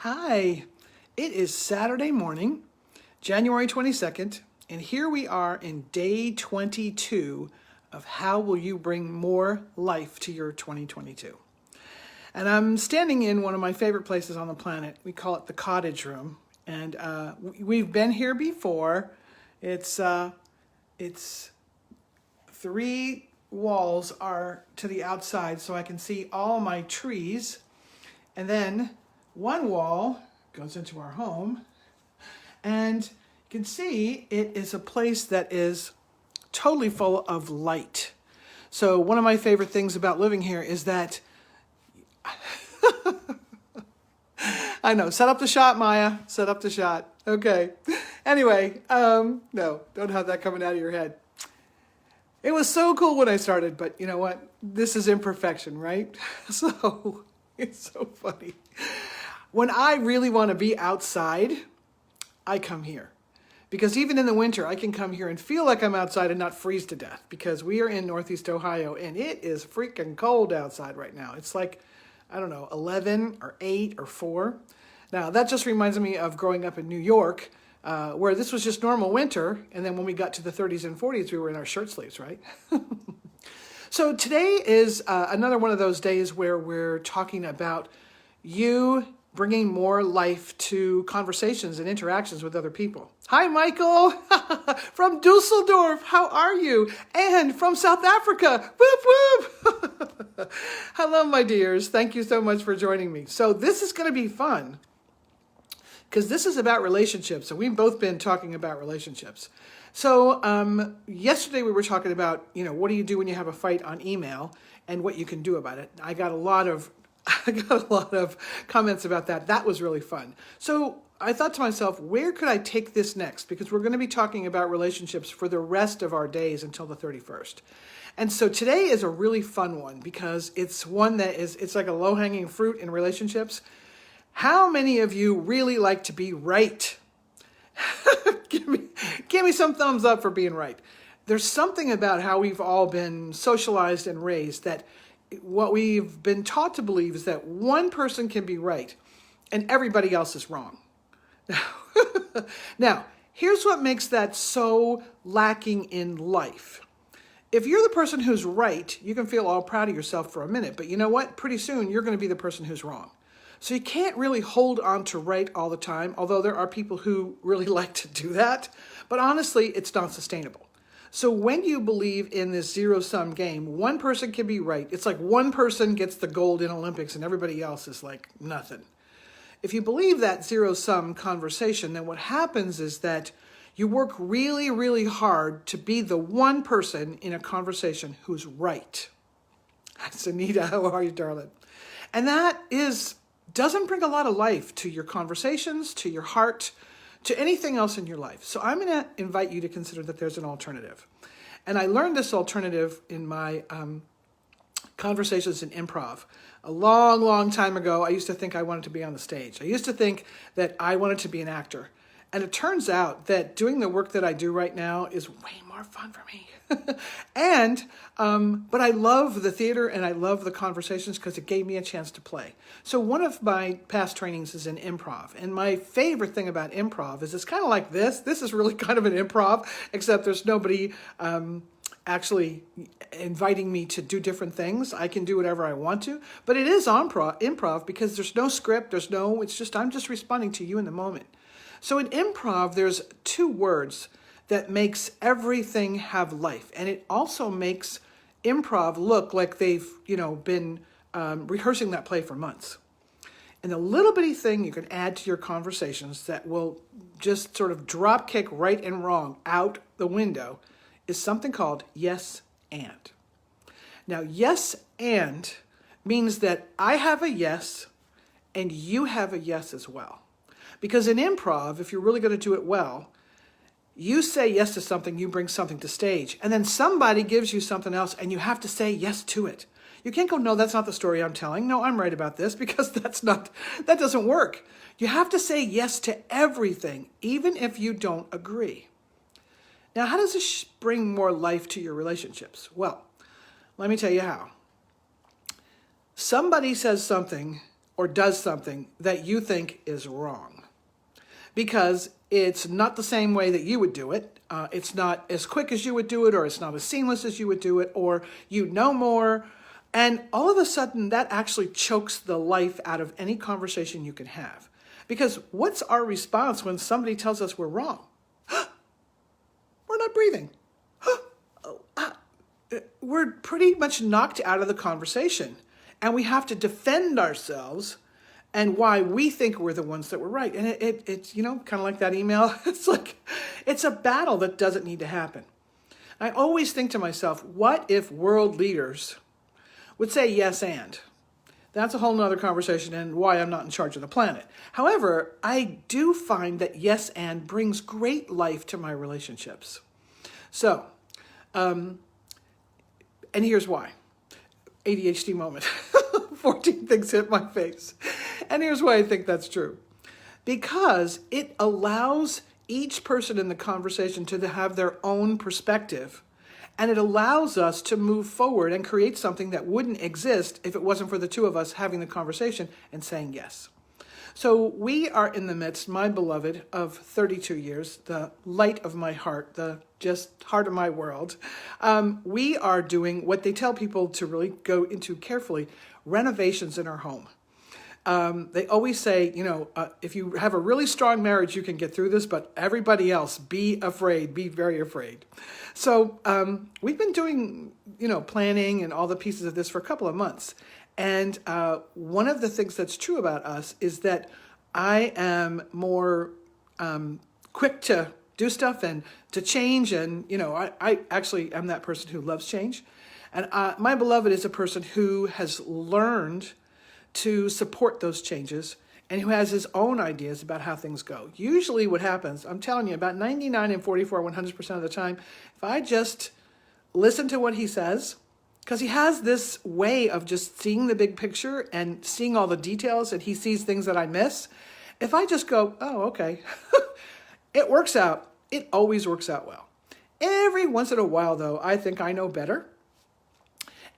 Hi, it is Saturday morning, January 22nd, and here we are in day 22 of How Will You Bring More Life to Your 2022. And I'm standing in one of my favorite places on the planet. We call it the cottage room, and we've been here before. It's three walls are to the outside so I can see all my trees, and then one wall goes into our home, and you can see it is a place that is totally full of light. So one of my favorite things about living here is that I know, set up the shot, Maya, set up the shot. Okay. Anyway, no, don't have that coming out of your head. It was so cool when I started, but you know what? This is imperfection, right? So it's so funny. When I really want to be outside, I come here. Because even in the winter, I can come here and feel like I'm outside and not freeze to death. Because we are in Northeast Ohio, and it is freaking cold outside right now. It's like, I don't know, 11 or 8 or 4. Now, that just reminds me of growing up in New York, where this was just normal winter. And then when we got to the 30s and 40s, we were in our shirt sleeves, right? So today is another one of those days where we're talking about you bringing more life to conversations and interactions with other people. Hi, Michael, from Dusseldorf. How are you? And from South Africa. Whoop, whoop. Hello, my dears. Thank you so much for joining me. So this is going to be fun because this is about relationships, and we've both been talking about relationships. So yesterday we were talking about, what do you do when you have a fight on email and what you can do about it. I got a lot of comments about that. That was really fun. So I thought to myself, where could I take this next? Because we're going to be talking about relationships for the rest of our days until the 31st. And so today is a really fun one because it's one that it's like a low-hanging fruit in relationships. How many of you really like to be right? Give me some thumbs up for being right. There's something about how we've all been socialized and raised that what we've been taught to believe is that one person can be right and everybody else is wrong. Now, here's what makes that so lacking in life. If you're the person who's right, you can feel all proud of yourself for a minute, but you know what? Pretty soon you're going to be the person who's wrong. So you can't really hold on to right all the time, although there are people who really like to do that. But honestly, it's not sustainable. So when you believe in this zero-sum game, one person can be right. It's like one person gets the gold in Olympics and everybody else is like nothing. If you believe that zero-sum conversation, then what happens is that you work really, really hard to be the one person in a conversation who's right. That's Anita. How are you, darling? And that doesn't bring a lot of life to your conversations, to your heart, to anything else in your life. So I'm going to invite you to consider that there's an alternative. And I learned this alternative in my conversations in improv. A long, long time ago, I used to think I wanted to be on the stage. I used to think that I wanted to be an actor. And it turns out that doing the work that I do right now is way more fun for me. But I love the theater and I love the conversations because it gave me a chance to play. So one of my past trainings is in improv. And my favorite thing about improv is it's kind of like this. This is really kind of an improv, except there's nobody actually inviting me to do different things. I can do whatever I want to. But it is improv because there's no script. I'm just responding to you in the moment. So in improv, there's 2 words that makes everything have life. And it also makes improv look like they've, been rehearsing that play for months. And the little bitty thing you can add to your conversations that will just sort of drop kick right and wrong out the window is something called yes and. Now, yes and means that I have a yes and you have a yes as well. Because in improv, if you're really going to do it well, you say yes to something, you bring something to stage, and then somebody gives you something else and you have to say yes to it. You can't go, no, that's not the story I'm telling. No, I'm right about this, because that doesn't work. You have to say yes to everything, even if you don't agree. Now, how does this bring more life to your relationships? Well, let me tell you how. Somebody says something or does something that you think is wrong, because it's not the same way that you would do it. It's not as quick as you would do it, or it's not as seamless as you would do it, or you know more. And all of a sudden, that actually chokes the life out of any conversation you can have. Because what's our response when somebody tells us we're wrong? We're not breathing. We're pretty much knocked out of the conversation. And we have to defend ourselves and why we think we're the ones that were right. And it's, you know, kind of like that email. It's a battle that doesn't need to happen. I always think to myself, what if world leaders would say yes and? That's a whole nother conversation and why I'm not in charge of the planet. However, I do find that yes and brings great life to my relationships. So, and here's why. ADHD moment. 14 things hit my face. And here's why I think that's true. Because it allows each person in the conversation to have their own perspective. And it allows us to move forward and create something that wouldn't exist if it wasn't for the two of us having the conversation and saying yes. So we are in the midst, my beloved, of 32 years, the light of my heart, the just heart of my world. We are doing what they tell people to really go into carefully, renovations in our home. They always say, you know, if you have a really strong marriage, you can get through this, but everybody else, be afraid, be very afraid. So we've been doing, you know, planning and all the pieces of this for a couple of months. And one of the things that's true about us is that I am more quick to do stuff and to change. And, you know, I actually am that person who loves change. And my beloved is a person who has learned to support those changes and who has his own ideas about how things go. Usually what happens, I'm telling you, about 99 and 44, 100% of the time, if I just listen to what he says, because he has this way of just seeing the big picture and seeing all the details, and he sees things that I miss. If I just go, oh, okay, it works out. It always works out well. Every once in a while, though, I think I know better.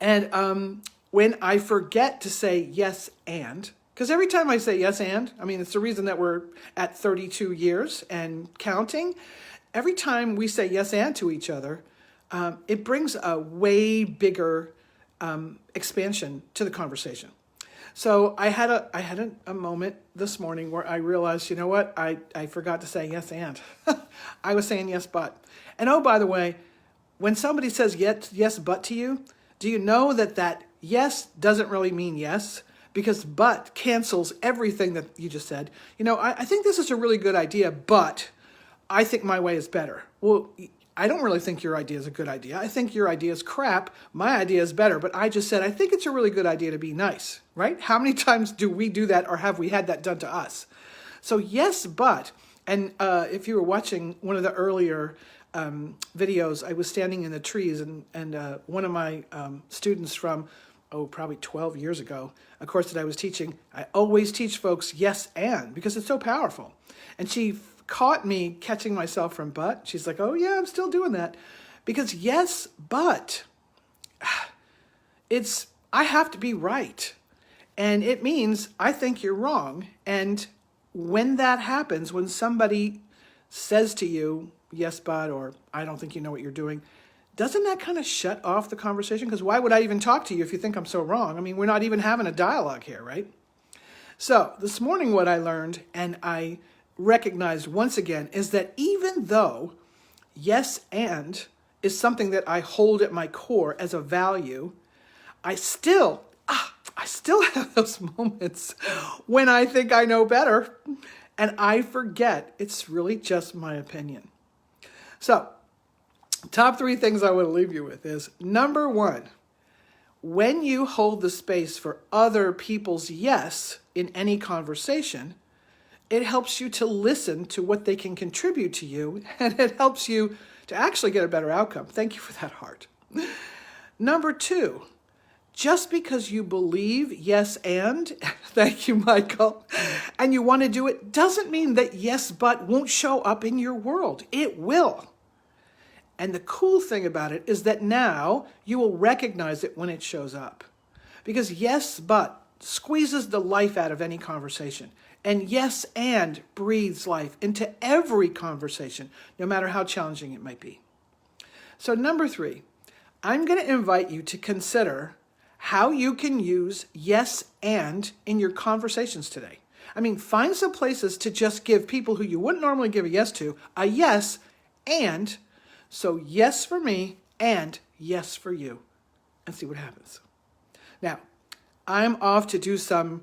And when I forget to say yes and, because every time I say yes and, I mean, it's the reason that we're at 32 years and counting. Every time we say yes and to each other, it brings a way bigger expansion to the conversation. So I had a moment this morning where I realized, you know what, I forgot to say yes and. I was saying yes but. And oh, by the way, when somebody says yes but to you, do you know that yes doesn't really mean yes? Because but cancels everything that you just said. You know, I think this is a really good idea, but I think my way is better. Well, I don't really think your idea is a good idea. I think your idea is crap. My idea is better. But I just said, I think it's a really good idea to be nice, right? How many times do we do that, or have we had that done to us? So yes, but, and if you were watching one of the earlier videos, I was standing in the trees, and one of my students from, probably 12 years ago, a course that I was teaching, I always teach folks yes and, because it's so powerful. And she caught me catching myself from but. She's like, oh yeah, I'm still doing that. Because yes, but I have to be right. And it means I think you're wrong. And when that happens, when somebody says to you, yes, but, or I don't think you know what you're doing, doesn't that kind of shut off the conversation? Because why would I even talk to you if you think I'm so wrong? I mean, we're not even having a dialogue here, right? So this morning, what I learned, and I recognized once again, is that even though yes and is something that I hold at my core as a value, I still have those moments when I think I know better and I forget it's really just my opinion. So top 3 things I want to leave you with is, number 1, when you hold the space for other people's yes in any conversation, it helps you to listen to what they can contribute to you, and it helps you to actually get a better outcome. Thank you for that heart. Number 2, just because you believe yes and, thank you, Michael, and you want to do it, doesn't mean that yes but won't show up in your world. It will. And the cool thing about it is that now you will recognize it when it shows up. Because yes but squeezes the life out of any conversation. And yes and breathes life into every conversation, no matter how challenging it might be. So number 3, I'm going to invite you to consider how you can use yes and in your conversations today. I mean, find some places to just give people who you wouldn't normally give a yes to a yes and. So yes for me and yes for you, and see what happens. Now, I'm off to do some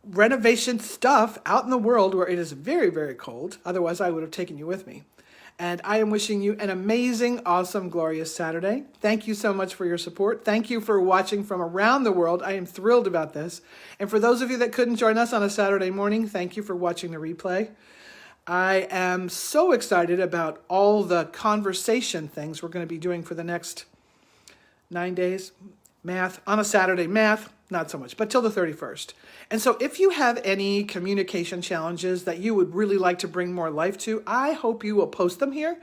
renovation stuff out in the world where it is very, very cold. Otherwise, I would have taken you with me. And I am wishing you an amazing, awesome, glorious Saturday. Thank you so much for your support. Thank you for watching from around the world. I am thrilled about this. And for those of you that couldn't join us on a Saturday morning, thank you for watching the replay. I am so excited about all the conversation things we're going to be doing for the next 9 days. Math on a Saturday, math, not so much, but till the 31st. And so if you have any communication challenges that you would really like to bring more life to, I hope you will post them here,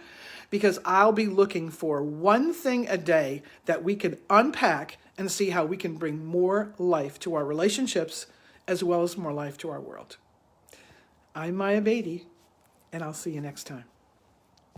because I'll be looking for one thing a day that we can unpack and see how we can bring more life to our relationships as well as more life to our world. I'm Maya Beatty, and I'll see you next time.